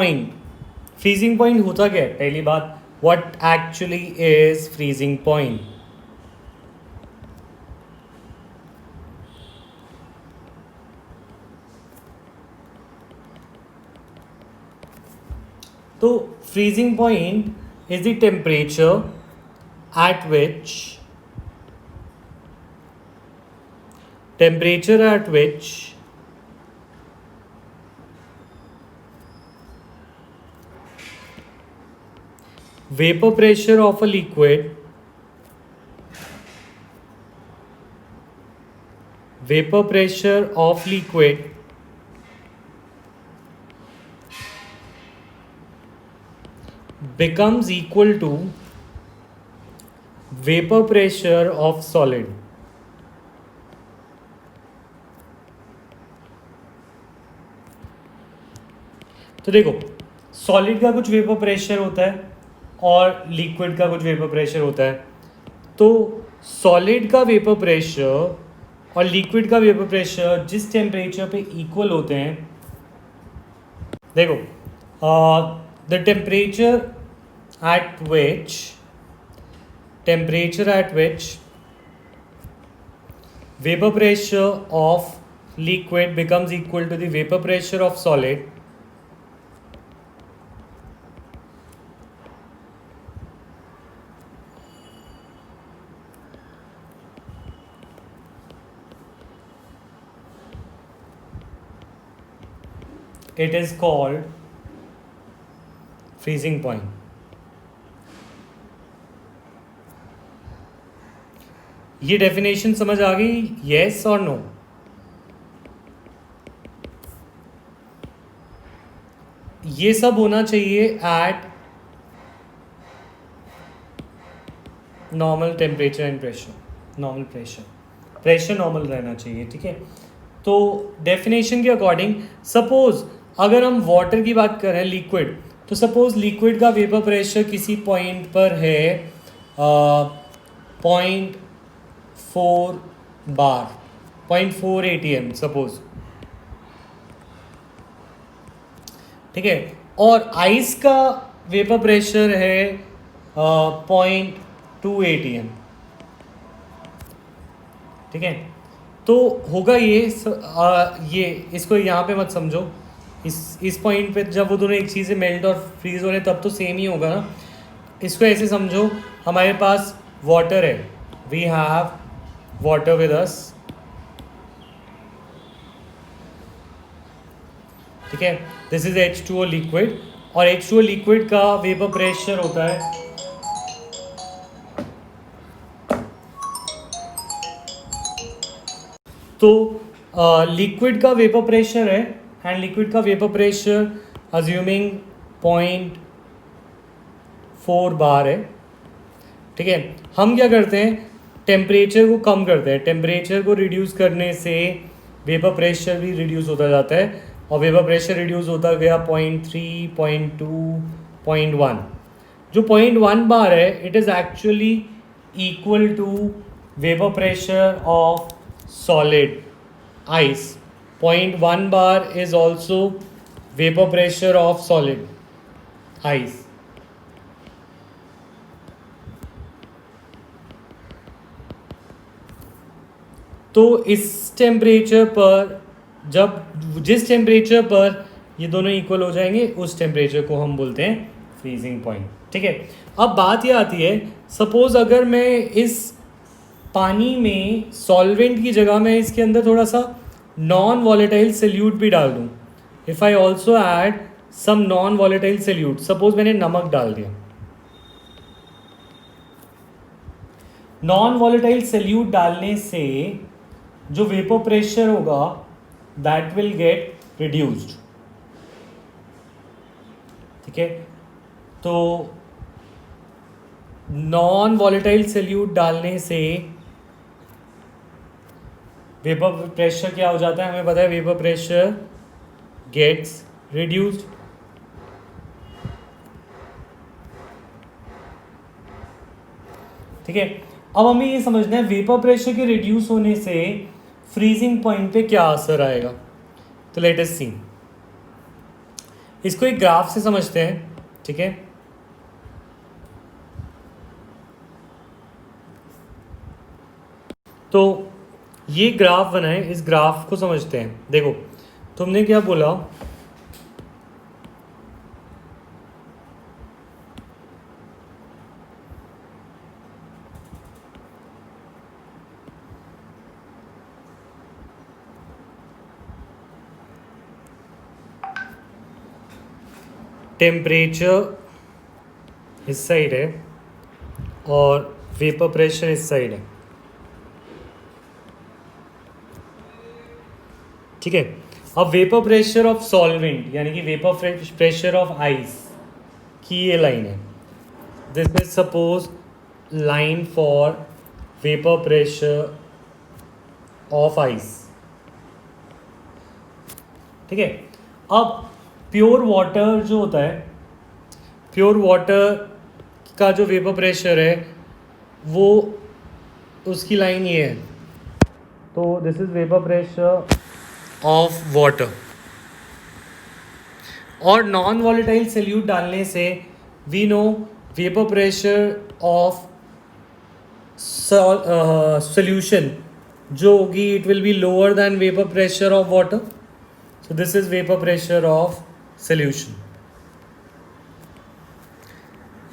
Point, freezing point होता क्या है? पहली बात, what actually is freezing point? तो freezing point is the temperature at which vapor pressure of a liquid becomes equal to vapor pressure of solid. तो देखो, solid का कुछ वेपर प्रेशर होता है और लिक्विड का कुछ वेपर प्रेशर होता है। तो सॉलिड का वेपर प्रेशर और लिक्विड का वेपर प्रेशर जिस टेम्परेचर पे इक्वल होते हैं, देखो, the temperature at which vapor pressure of liquid becomes equal to the vapor pressure of solid it is called freezing point. ये डेफिनेशन समझ आ गई? येस और नो? ये सब होना चाहिए eight normal temperature and pressure, normal pressure normal रहना चाहिए, ठीक है। तो डेफिनेशन के अकॉर्डिंग, सपोज अगर हम वाटर की बात करें, लिक्विड, तो सपोज लिक्विड का वेपर प्रेशर किसी पॉइंट पर है 0.4 बार, 0.4 ATM सपोज, ठीक है। और आइस का वेपर प्रेशर है 0.2 ATM, ठीक है। तो होगा ये इसको यहाँ पे मत समझो, इस पॉइंट पे जब वो दोनों एक चीज़ से मेल्ट और फ्रीज हो रहे तब तो सेम ही होगा ना। इसको ऐसे समझो, हमारे पास वाटर है, we have water with us, ठीक है। दिस इज H2O लिक्विड, और H2O लिक्विड का वेपर प्रेशर होता है तो लिक्विड का वेपर प्रेशर है, एंड लिक्विड का वेपर प्रेशर अज्यूमिंग 0.4 बार है, ठीक है। हम क्या करते हैं, टेम्परेचर को कम करते हैं। टेम्परेचर को रिड्यूस करने से वेपर प्रेशर भी रिड्यूस होता जाता है, और वेपर प्रेशर रिड्यूस होता गया 0.3, 0.2, 0.1। जो 0.1 बार है, it is actually equal to vapour pressure of solid ice. 0.1 bar is also vapor pressure of solid ice. तो इस टेम्परेचर पर, जिस टेम्परेचर पर ये दोनों इक्वल हो जाएंगे, उस टेम्परेचर को हम बोलते हैं फ्रीजिंग पॉइंट, ठीक है। अब बात ये आती है, सपोज अगर मैं इस पानी में सॉल्वेंट की जगह में इसके अंदर थोड़ा सा नॉन वॉलेटाइल सोल्यूट भी डाल दूँ, if I also add some non volatile solute, suppose मैंने नमक डाल दिया, नॉन वॉलेटाइल सोल्यूट डालने से जो वेपर प्रेशर होगा दैट विल गेट रिड्यूस्ड, ठीक है। तो नॉन वॉलेटाइल सोल्यूट डालने से वेपर प्रेशर क्या हो जाता है, हमें पता है, वेपर प्रेशर गेट्स रिड्यूस्ड, ठीक है। अब हमें ये समझना है वेपर प्रेशर के रिड्यूस होने से फ्रीजिंग पॉइंट पे क्या असर आएगा। तो लेट अस सी, इसको एक ग्राफ से समझते हैं, ठीक है। तो ये ग्राफ बना है, इस ग्राफ को समझते हैं। देखो तुमने क्या बोला, टेम्परेचर इस साइड है और वेपर प्रेशर इस साइड है, ठीक है। अब वेपर प्रेशर ऑफ सॉल्वेंट यानी कि वेपर प्रेशर ऑफ आइस की ये लाइन है। This is suppose line for vapour pressure of ice, ठीक है। अब प्योर वाटर जो होता है, प्योर वाटर का जो वेपर प्रेशर है वो उसकी लाइन ये है। तो this is vapour pressure of water. और नॉन वॉलेटाइल सॉल्यूट डालने से we know vapour pressure of solution जो होगी it will be lower than vapour pressure of water. So this is vapour pressure of solution.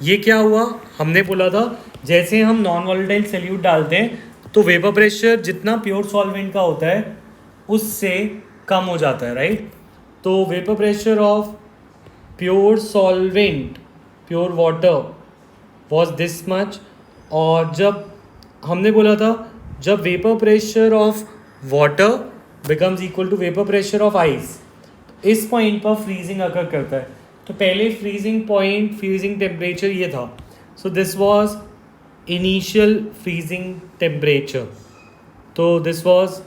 ये क्या हुआ, हमने बोला था जैसे हम नॉन वॉलेटाइल सॉल्यूट डालते हैं तो वेपर प्रेशर जितना प्योर सॉल्वेंट का होता है उससे कम हो जाता है, राइट। तो vapour pressure of pure solvent, pure water was this much. और जब हमने बोला था जब vapour pressure of water becomes equal to vapour pressure of ice, इस पॉइंट पर फ्रीजिंग अकर करता है। तो पहले फ्रीजिंग पॉइंट, फ्रीजिंग टेम्परेचर ये था। So this was initial freezing temperature. तो this was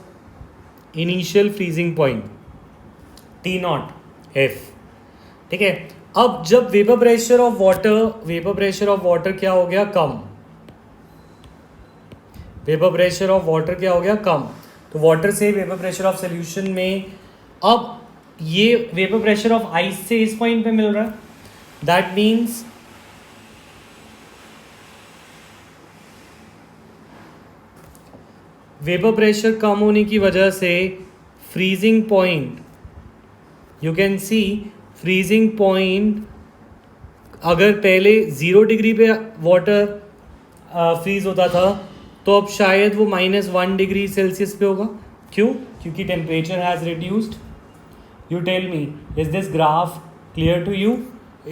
initial freezing point T0 F, ठीक है। अब जब वेपर प्रेशर ऑफ वाटर क्या हो गया, कम। वेपर प्रेशर ऑफ वाटर क्या हो गया, कम। तो वाटर से वेपर प्रेशर ऑफ सॉल्यूशन में, अब ये वेपर प्रेशर ऑफ आइस से इस पॉइंट पे मिल रहा है। दैट मीन्स वेपर प्रेशर कम होने की वजह से freezing point, you can see freezing point, अगर पहले 0 डिग्री पे वाटर फ्रीज होता था तो अब शायद वो -1 डिग्री सेल्सियस पे होगा। क्यों? क्योंकि temperature has reduced. You tell me, is this graph clear to you?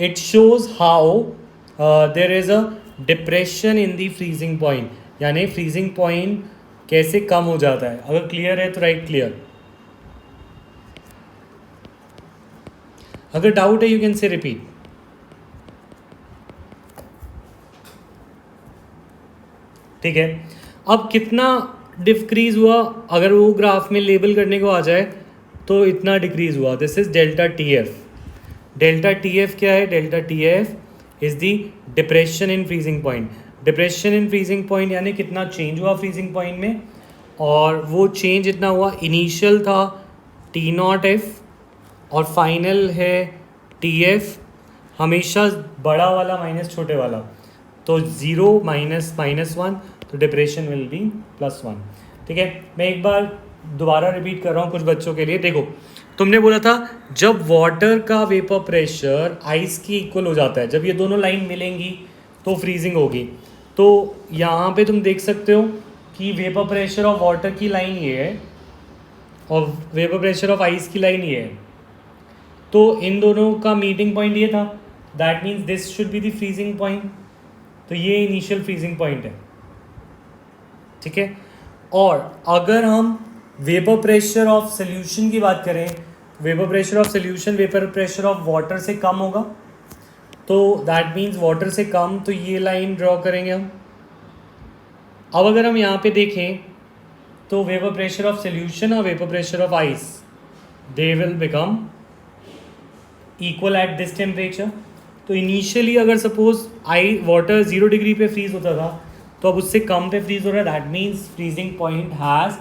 It shows how there is a depression in the freezing point, यानी freezing point कैसे कम हो जाता है। अगर क्लियर है तो राइट क्लियर, अगर डाउट है यू कैन से रिपीट। ठीक है, अब कितना डिक्रीज हुआ, अगर वो ग्राफ में लेबल करने को आ जाए तो इतना डिक्रीज हुआ। This is delta T F. Delta T F क्या है? Delta T F is the depression in freezing point. Depression in freezing point यानी कितना चेंज हुआ फ्रीजिंग पॉइंट में, और वो चेंज इतना हुआ। इनिशियल था टी नॉट एफ और फाइनल है टी एफ, हमेशा बड़ा वाला माइनस छोटे वाला, तो 0 माइनस -1, तो डिप्रेशन विल बी +1। ठीक है, मैं एक बार दोबारा रिपीट कर रहा हूँ कुछ बच्चों के लिए। देखो, तुमने बोला था जब वाटर का वेपर प्रेशर आइस की इक्वल हो जाता है, जब ये दोनों लाइन मिलेंगी तो फ्रीजिंग होगी। तो यहाँ पे तुम देख सकते हो कि वेपर प्रेशर ऑफ वाटर की लाइन ये है और वेपर प्रेशर ऑफ आइस की लाइन ये है। तो इन दोनों का मीटिंग पॉइंट ये था, that means this should be the freezing point. तो ये इनिशियल फ्रीजिंग पॉइंट है। ठीक है, और अगर हम वेपर प्रेशर ऑफ सॉल्यूशन की बात करें, vapour pressure of solution vapour pressure of water से कम होगा, तो दैट मीन्स वाटर से कम, तो ये लाइन ड्रॉ करेंगे हम। अब अगर हम यहाँ पे देखें तो वेपर प्रेशर ऑफ सॉल्यूशन और vapour pressure of ice, they will become equal at this temperature. तो इनिशियली अगर सपोज वाटर 0 डिग्री पे फ्रीज होता था तो अब उससे कम पे फ्रीज हो रहा है, that means freezing point has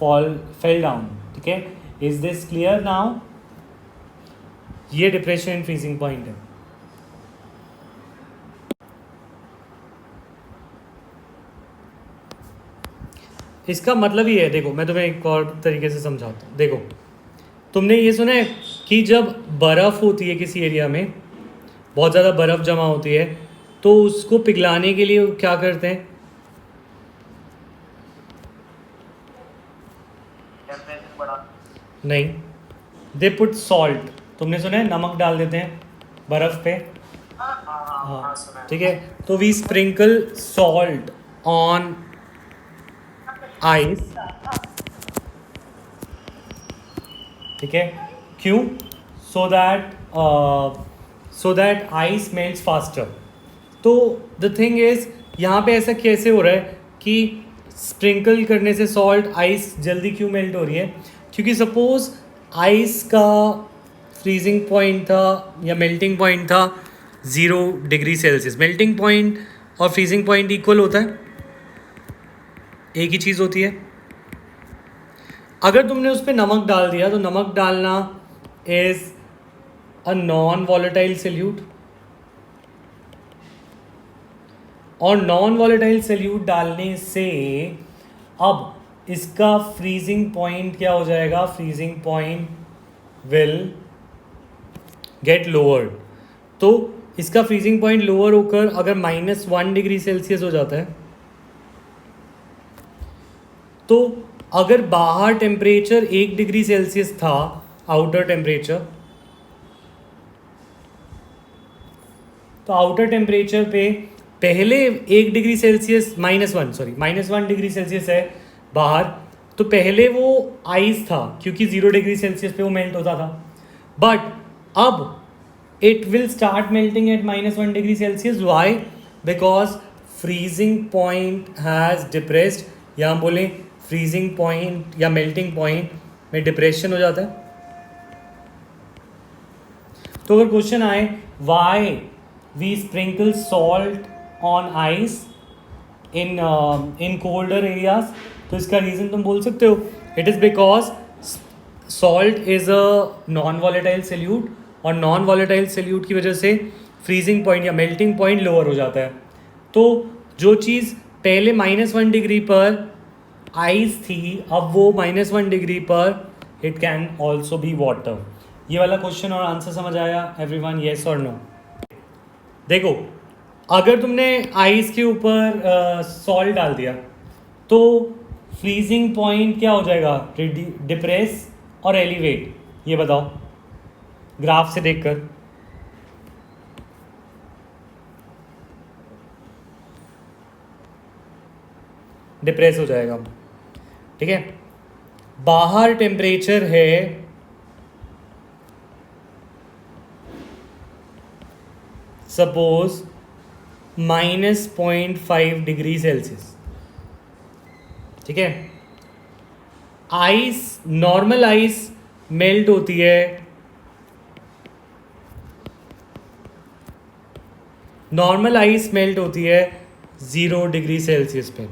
fell down. ठीक है, इज दिस क्लियर नाउ? ये डिप्रेशन इन फ्रीजिंग पॉइंट है। इसका मतलब ये है, देखो मैं तुम्हें एक और तरीके से समझाता हूँ। देखो तुमने ये सुना है कि जब बर्फ़ होती है किसी एरिया में, बहुत ज़्यादा बर्फ़ जमा होती है, तो उसको पिघलाने के लिए क्या करते हैं? नहीं, दे पुट सॉल्ट। तुमने सुना है नमक डाल देते हैं बर्फ़ पे। हाँ ठीक है, तो we sprinkle salt on ice. ठीक है, क्यों? So that ice melts faster. तो द थिंग इज़, यहाँ पे ऐसा कैसे हो रहा है कि स्प्रिंकल करने से सॉल्ट आइस जल्दी क्यों मेल्ट हो रही है? क्योंकि सपोज आइस का फ्रीजिंग पॉइंट था या मेल्टिंग पॉइंट था 0 डिग्री सेल्सियस। मेल्टिंग पॉइंट और फ्रीजिंग पॉइंट इक्वल होता है, एक ही चीज़ होती है। अगर तुमने उस पर नमक डाल दिया तो नमक डालना is a non volatile solute, और नॉन वॉलेटाइल सॉल्यूट डालने से अब इसका फ्रीजिंग पॉइंट क्या हो जाएगा? Freezing point will get lowered. तो इसका फ्रीजिंग पॉइंट लोअर होकर अगर -1 डिग्री सेल्सियस हो जाता है, तो अगर बाहर टेम्परेचर 1 डिग्री सेल्सियस था, आउटर टेम्परेचर, तो आउटर टेम्परेचर पे पहले 1 डिग्री सेल्सियस -1 डिग्री सेल्सियस है बाहर, तो पहले वो आइस था क्योंकि 0 डिग्री सेल्सियस पे वो मेल्ट होता था। बट अब it will start melting at -1 degree Celsius. Why? Because freezing point has depressed, या हम बोलें फ्रीजिंग पॉइंट या मेल्टिंग पॉइंट में डिप्रेशन हो जाता है। तो अगर क्वेश्चन आए why we sprinkle salt on ice in colder areas, तो इसका रीज़न तुम बोल सकते हो it is because salt is a non volatile solute, और नॉन वॉलेटाइल सॉल्यूट की वजह से फ्रीजिंग पॉइंट या मेल्टिंग पॉइंट लोअर हो जाता है। तो जो चीज़ पहले -1 डिग्री पर आइस थी, अब वो -1 डिग्री पर it can also be water. ये वाला क्वेश्चन और आंसर समझ आया एवरीवन? येस और नो? देखो अगर तुमने आइस के ऊपर सॉल्ट डाल दिया तो फ्रीजिंग पॉइंट क्या हो जाएगा? डिप्रेस और एलिवेट? ये बताओ ग्राफ से देखकर। डिप्रेस हो जाएगा, ठीक है। बाहर टेम्परेचर है सपोज -0.5 डिग्री सेल्सियस, ठीक है। आइस, नॉर्मल आइस मेल्ट होती है, नॉर्मल आइस मेल्ट होती है 0 डिग्री सेल्सियस पे।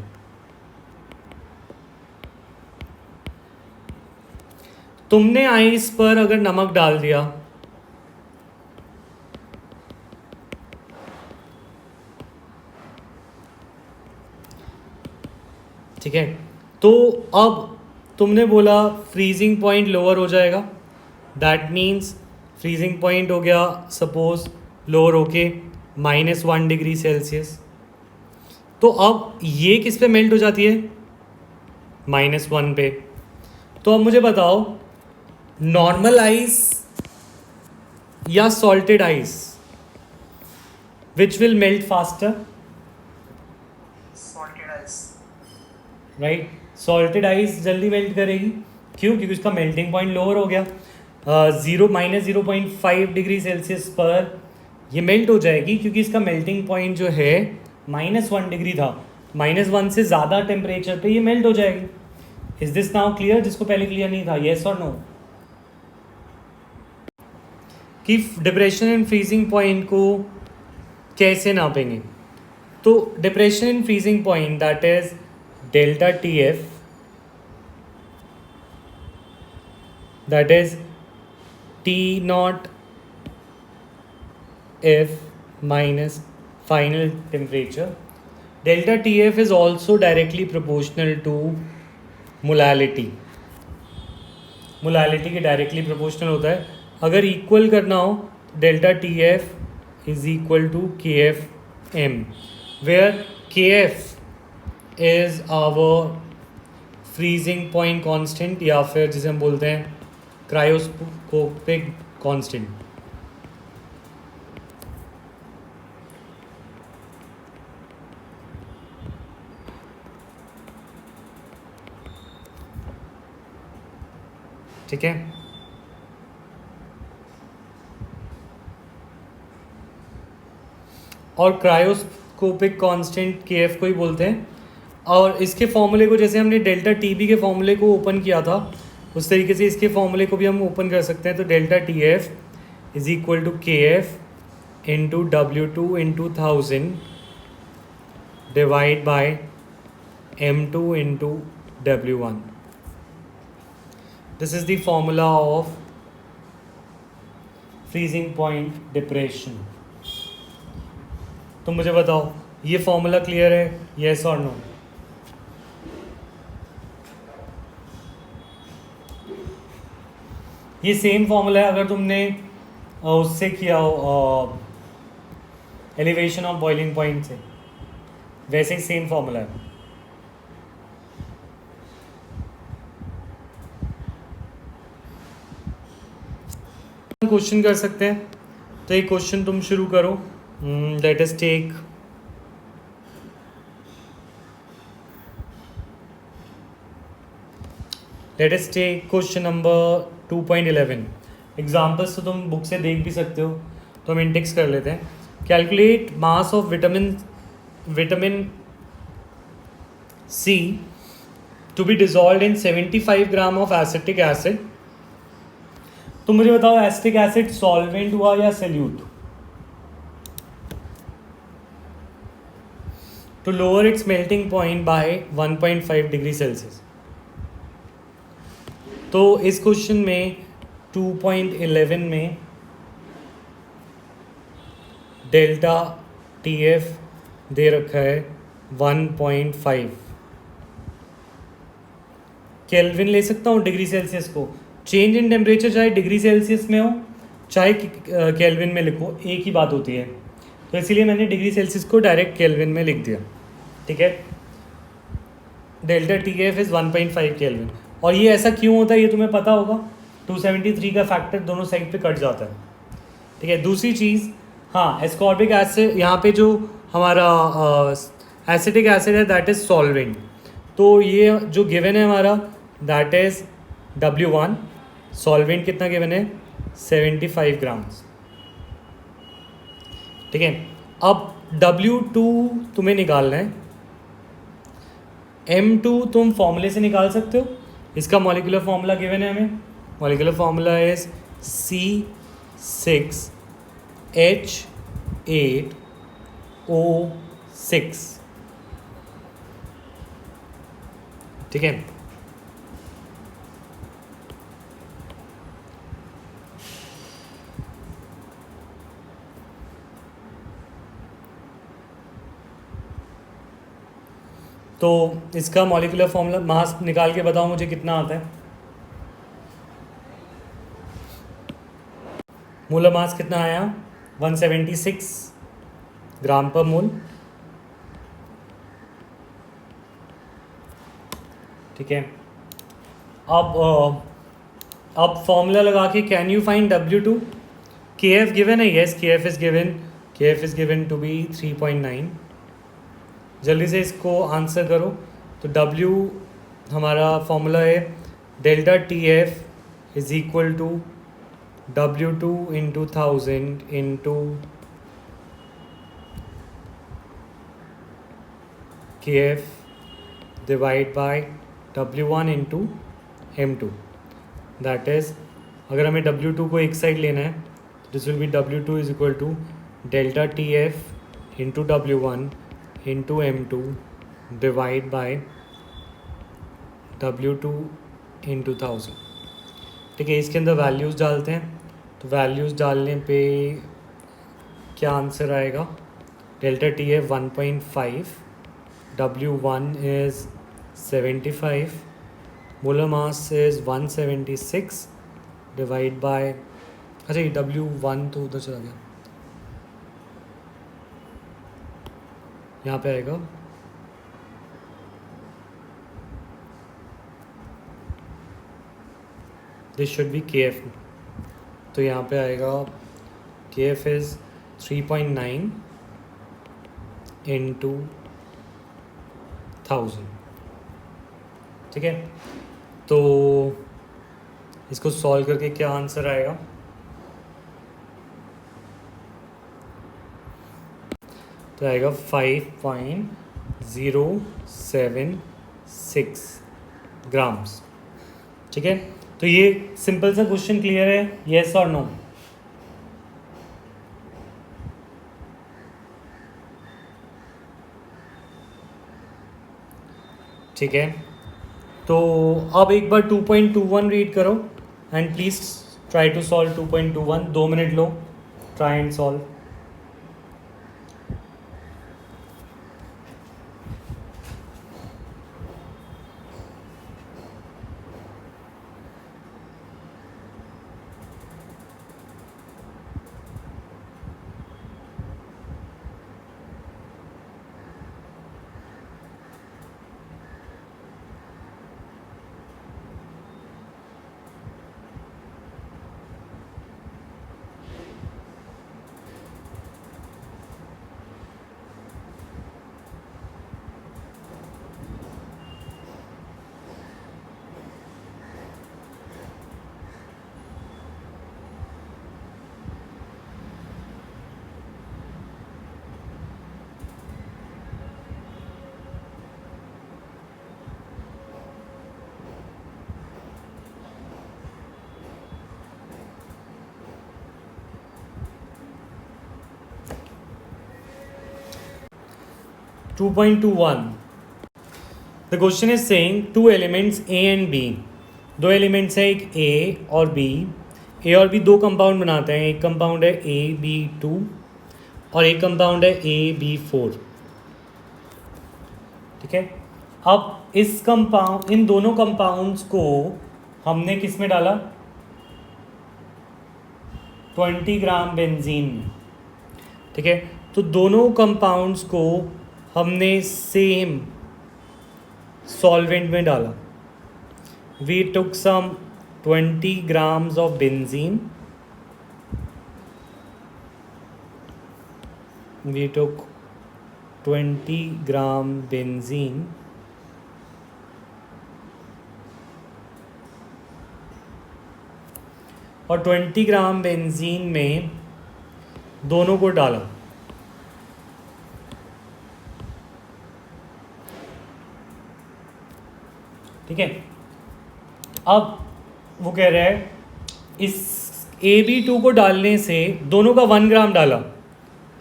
तुमने आइस पर अगर नमक डाल दिया ठीक है, तो अब तुमने बोला फ्रीजिंग पॉइंट लोअर हो जाएगा, दैट मीन्स फ्रीजिंग पॉइंट हो गया सपोज लोअर होके -1 डिग्री सेल्सियस। तो अब ये किस पे मेल्ट हो जाती है? -1 पे। तो अब मुझे बताओ नॉर्मल आइस या salted ice which will melt faster? Right, salted ice जल्दी मेल्ट करेगी। क्यों? क्योंकि उसका मेल्टिंग पॉइंट लोअर हो गया। -0.5 डिग्री सेल्सियस पर ये मेल्ट हो जाएगी क्योंकि इसका मेल्टिंग पॉइंट जो है -1 डिग्री था, -1 से ज़्यादा टेम्परेचर पे ये मेल्ट हो जाएगी। Is this now clear? जिसको पहले क्लियर नहीं था, येस और नो? कि डिप्रेशन एंड फ्रीजिंग पॉइंट को कैसे नापेंगे? तो depression in freezing point that is delta TF, that is T0 F minus final temperature. Delta TF is also directly proportional to molality. Molality के directly proportional होता है. अगर equal करना हो तो delta T F is equal to K F m, where K F is our freezing point constant, या फिर जिसे हम बोलते हैं क्रायोस्कोपिक कांस्टेंट. ठीक है. और क्रायोस्कोपिक कांस्टेंट के एफ को ही बोलते हैं. और इसके फॉर्मूले को, जैसे हमने डेल्टा टी बी के फॉर्मूले को ओपन किया था, उस तरीके से इसके फॉर्मूले को भी हम ओपन कर सकते हैं. तो delta T F is equal to K F into W two into 1000 divide by M two into W one. This is the formula of freezing point depression. तो मुझे बताओ ये फॉर्मूला क्लियर है, yes और no? ये same formula है अगर तुमने उससे किया हो एलिवेशन ऑफ बॉइलिंग पॉइंट से, वैसे ही सेम फॉर्मूला है. क्वेश्चन कर सकते हैं. तो एक क्वेश्चन तुम शुरू करो. Let us take question number 2.11. Examples तो तुम बुक से देख भी सकते हो, तो हम इंडेक्स कर लेते हैं. Calculate mass of vitamin C to be dissolve in 75 gram of acetic acid. तो मुझे बताओ एसिटिक एसिड सॉल्वेंट हुआ या solute? To lower its melting point by 1.5 degree Celsius. तो इस क्वेश्चन में 2.11 में डेल्टा टी एफ दे रखा है 1.5. केल्विन ले सकता हूँ डिग्री सेल्सियस को. चेंज इन टेम्परेचर चाहे डिग्री सेल्सियस में हो चाहे केल्विन में लिखो, एक ही बात होती है. तो इसीलिए मैंने डिग्री सेल्सियस को डायरेक्ट केल्विन में लिख दिया. ठीक है. Delta T F is 1.5 kelvin. और ये ऐसा क्यों होता है ये तुम्हें पता होगा. 273 का फैक्टर दोनों साइड पे कट जाता है. ठीक है. दूसरी चीज़, हाँ, एस्कॉर्बिक एसिड यहाँ पे जो हमारा एसिटिक एसिड है दैट इज़ सॉल्वेंट. तो ये जो गिवन है हमारा दैट इज़ W1. सॉल्वेंट कितना गिवन है? 75 ग्राम्स. ठीक है. अब W2 तुम्हें निकालना है. M2 तुम फॉर्मूले से निकाल सकते हो. इसका मॉलिक्यूलर फॉर्मूला गिवन है हमें. Molecular formula is C6H8O6. ठीक है. तो इसका मॉलिक्यूलर फॉर्मूला मास निकाल के बताओ मुझे कितना आता है. मोलर मास कितना आया? 176 ग्राम पर मोल. ठीक है. अब फॉर्मूला लगा के can you find W2? K F given है. Yes, K F is given to be 3.9. जल्दी से इसको आंसर करो. तो W हमारा फॉर्मूला है delta T F is equal to W2 into 1000 into K F divide by W1 into M2. That is, अगर हमें W2 को एक साइड लेना है तो this will be W2 is equal to delta T F into W1 into M2 divide by W2 into 1000. ठीक है. इसके अंदर वैल्यूज़ डालते हैं. तो वैल्यूज़ डालने पे क्या आंसर आएगा? डेल्टा टी है 1.5, W1 is 75, molar mass is 176 divide by, अच्छा ये W1 तो उधर चला गया, यहाँ पे आएगा दिस शुड बी KF, तो यहाँ पे आएगा KF इज़ 3.9 इंटू 1000, ठीक है। तो इसको सॉल्व करके क्या आंसर आएगा? तो आएगा 5.076 ग्राम्स, ठीक है। तो ये सिंपल सा क्वेश्चन क्लियर है, येस और नो? ठीक है, तो अब एक बार 2.21 रीड करो and please try to solve 2.21, 2 minute लो, try and solve. To 2.21, the question is saying two elements A and B, दो एलिमेंट्स हैं, एक A और B। A और B दो कंपाउंड बनाते हैं, एक कंपाउंड है AB2 और एक कंपाउंड है AB4, ठीक है। अब इस कंपाउंड, इन दोनों कंपाउंड्स को हमने किस में डाला? 20 ग्राम बेंजीन में, ठीक है। तो दोनों कंपाउंड्स को हमने सेम सॉल्वेंट में डाला। We took some 20 grams of benzene, we took 20 gram benzene और 20 ग्राम बेंजीन में दोनों को डाला, ठीक है। अब वो कह रहा है इस AB2 को डालने से, दोनों का 1 ग्राम डाला,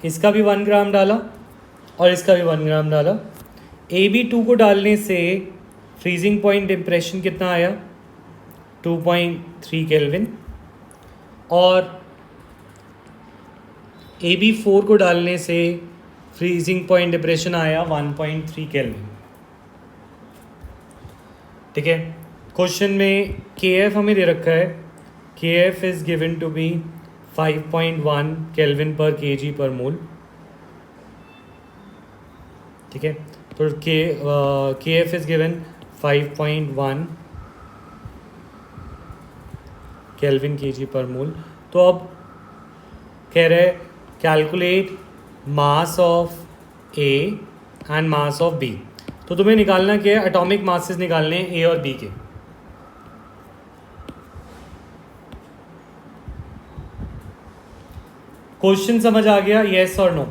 इसका भी 1 ग्राम डाला और इसका भी 1 ग्राम डाला। AB2 को डालने से फ्रीजिंग पॉइंट टेम्परेचर कितना आया? 2.3 केल्विन, और AB4 को डालने से फ्रीजिंग पॉइंट टेम्परेचर आया 1.3 केल्विन, ठीक है। क्वेश्चन में KF हमें दे रखा है, KF is given to be 5.1 kelvin per kg per mole, ठीक है। तो KF is given 5.1 kelvin kg per mole. तो अब कह रहे हैं calculate mass of A and mass of B। तो तुम्हें निकालना क्या है? एटॉमिक मासेस निकालने हैं A और B के। क्वेश्चन समझ आ गया, येस और नो?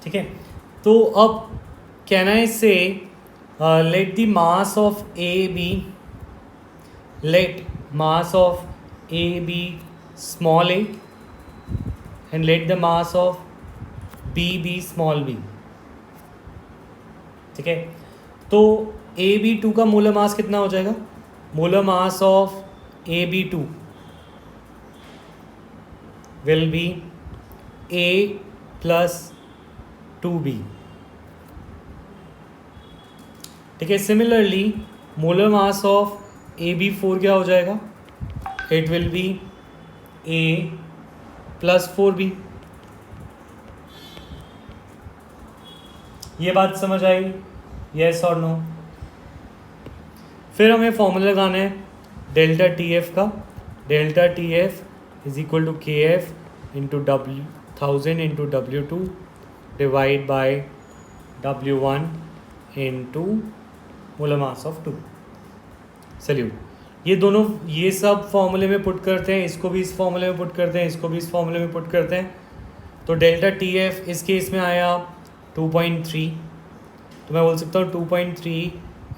ठीक है, तो अब can I say let the mass of A B, let mass of A B small a and let the mass of B be small b, ठीक है। तो AB2 का मोलर मास कितना हो जाएगा? Molar mass of AB2 will be A plus 2B. ठीक है, similarly molar mass of AB4 क्या हो जाएगा? It will B A plus 4B. ये बात समझ आई? यस और नो? फिर हमें फॉर्मूला लगाना है डेल्टा टी एफ का. Delta T F is equal to K F into W1000 into W2 divide by W1 into molar mass of 2. Solute. ये दोनों, ये सब फॉर्मूले में पुट करते हैं, इसको भी इस फॉर्मूले में पुट करते हैं, इसको भी इस फॉर्मूले में पुट करते हैं. तो डेल्टा टी एफ इस केस में आया 2.3. तो मैं बोल सकता हूँ 2.3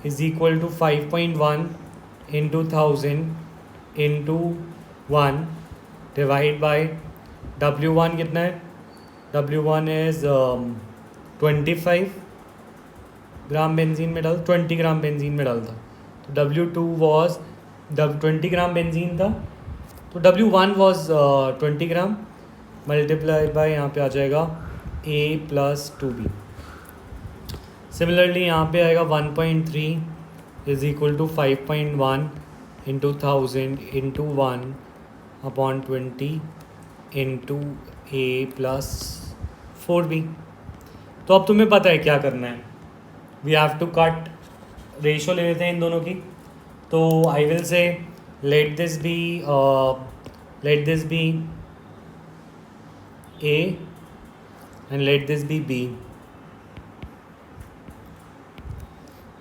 is equal to 5.1 into 1000 into 1 divide by W1 कितना है? W1 इज 25 ग्राम बेंजीन में डाल, 20 ग्राम बेंजीन में डालता. तो W2 वॉज 20 ग्राम बेंजीन था, तो W1 was 20 gram multiply by यहाँ पे आ जाएगा A प्लस 2B. सिमिलरली यहाँ पे आएगा 1.3 is equal to 5.1 into 1000 into 1 upon 20 into A plus 4B. तो अब तुम्हें पता है क्या करना है. We have to cut, ratio ले लेते हैं इन दोनों की. तो I will say let this be A and let this be B.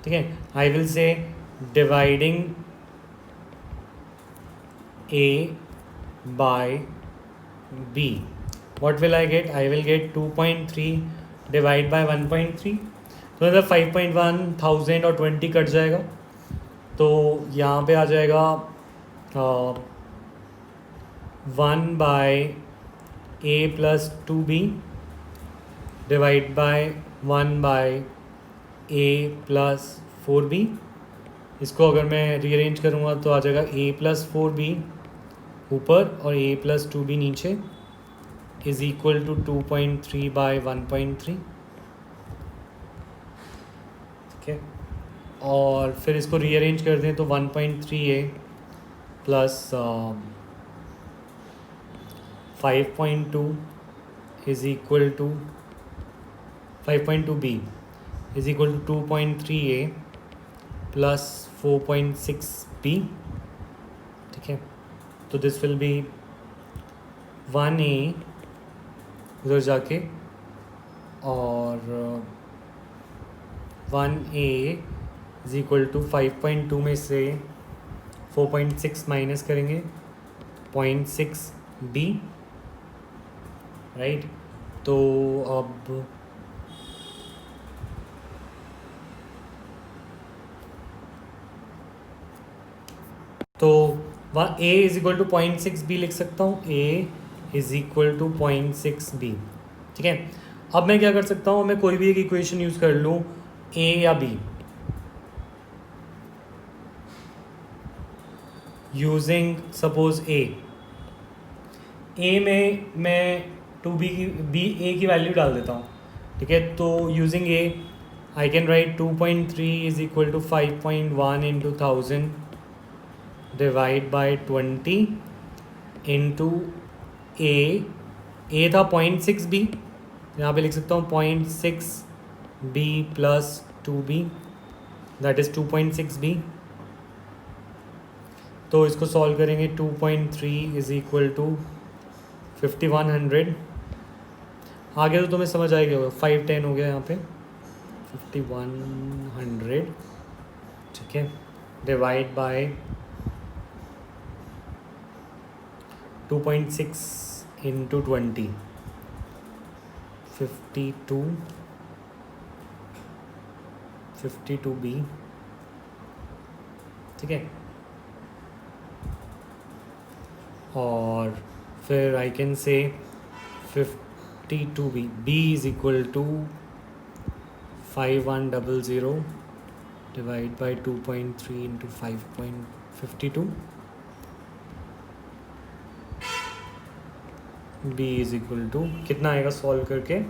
ठीक है, I will say dividing A by B. What will I get? I will get 2.3 divide by 1.3. तो इधर 5.1 1000 और 20 कट जाएगा, तो यहाँ पे आ जाएगा 1 by A plus 2B divide by 1 by A plus 4B. इसको अगर मैं रीअरेंज करूँगा तो आ जाएगा A प्लस 4B ऊपर और A प्लस 2B नीचे इज इक्वल टू 2.3 बाय 1.3. ठीक है, और फिर इसको रीअरेंज कर दें तो 1.3A plus 5.2 is equal to 5.2B is equal to 2.3A plus 4.6B. ठीक है, तो दिस विल बी 1A उधर जाके और 1A इज इक्वल टू 5.2 में से 4.6 माइनस करेंगे 0.6B. राइट. तो अब तो वहाँ A is equal to 0.6B लिख सकता हूँ. A is equal to 0.6B. ठीक है, अब मैं क्या कर सकता हूँ, मैं कोई भी एक इक्वेशन यूज़ कर लूँ A या B. यूजिंग सपोज A में मैं 2B की A की वैल्यू डाल देता हूँ. ठीक है, तो using A I can write 2.3 is equal to 5.1 into 1000 divide by 20 into A था 0.6B, यहाँ पे लिख सकता हूँ 0.6B plus 2B that is 2.6B. तो इसको सॉल्व करेंगे 2.3 इज इक्वल टू 5100. आगे तो तुम्हें समझ आएगा, 510 हो गया यहाँ पे 5100. ठीक है, डिवाइड बाय 2.6 इंटू 20 52B. ठीक है, और फिर I can say 52B B is equal to 5100 divide by 2.3 into 5.52 B is equal to कितना आएगा सॉल्व करके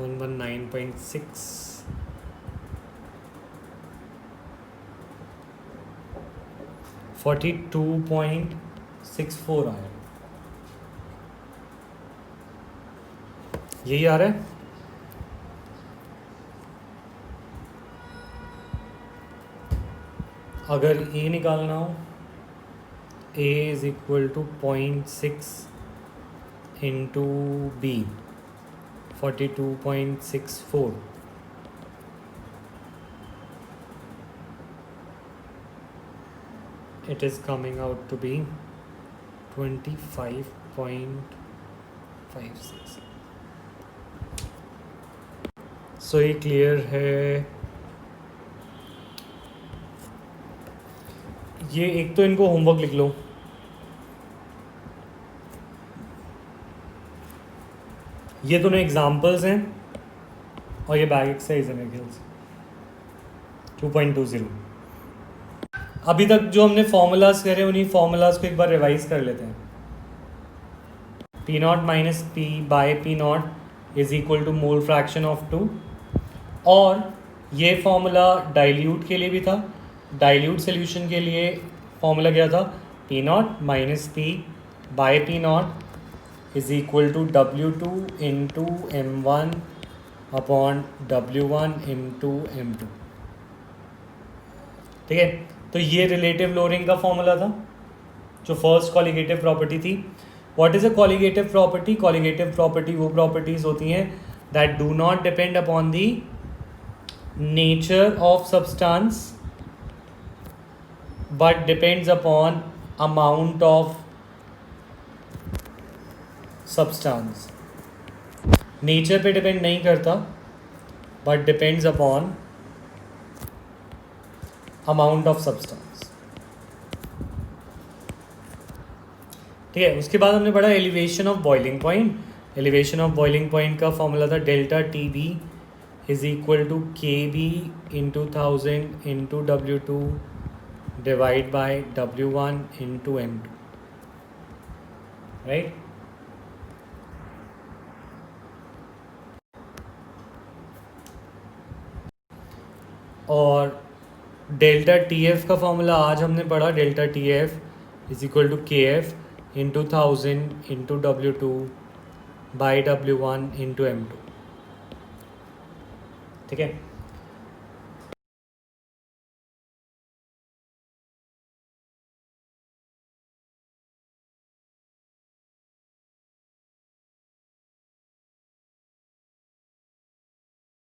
119.6 42.64 आया यही आ रहा है अगर ए निकालना हो A is equal to 0.6 into B 42.64 it is coming out to be 25.56 so ये क्लियर है ये एक तो इनको होमवर्क लिख लो ये दोनों एग्जाम्पल्स हैं और ये बैक एक्सरसाइज है मेरे ख्याल से 2.20 अभी तक जो हमने फॉर्मूलाज करे उन्हीं फॉर्मूलाज को एक बार रिवाइज कर लेते हैं P naught minus P by P naught is equal to mole fraction of 2 और ये फॉर्मूला डाइल्यूट के लिए भी था डाइल्यूट सोल्यूशन के लिए फॉर्मूला क्या था P naught minus P by P naught is equal to W2 into M1 upon W1 into M2 ठीक है तो ये रिलेटिव लोअरिंग का फॉर्मूला था जो फर्स्ट कॉलिगेटिव प्रॉपर्टी थी what is a colligative property वो प्रॉपर्टीज होती हैं that do not depend upon the nature of substance but depends upon amount of substance nature पे डिपेंड नहीं करता but depends upon amount of substance ठीक है उसके बाद हमने पढ़ा एलिवेशन ऑफ बॉइलिंग पॉइंट का फॉर्मूला था delta T B is equal to K B into 1000 into W2 divide by W1 into M2 right और डेल्टा टी एफ का फॉर्मूला आज हमने पढ़ा delta T F is equal to K F into 1000 into W2 by W1 into M2 ठीक है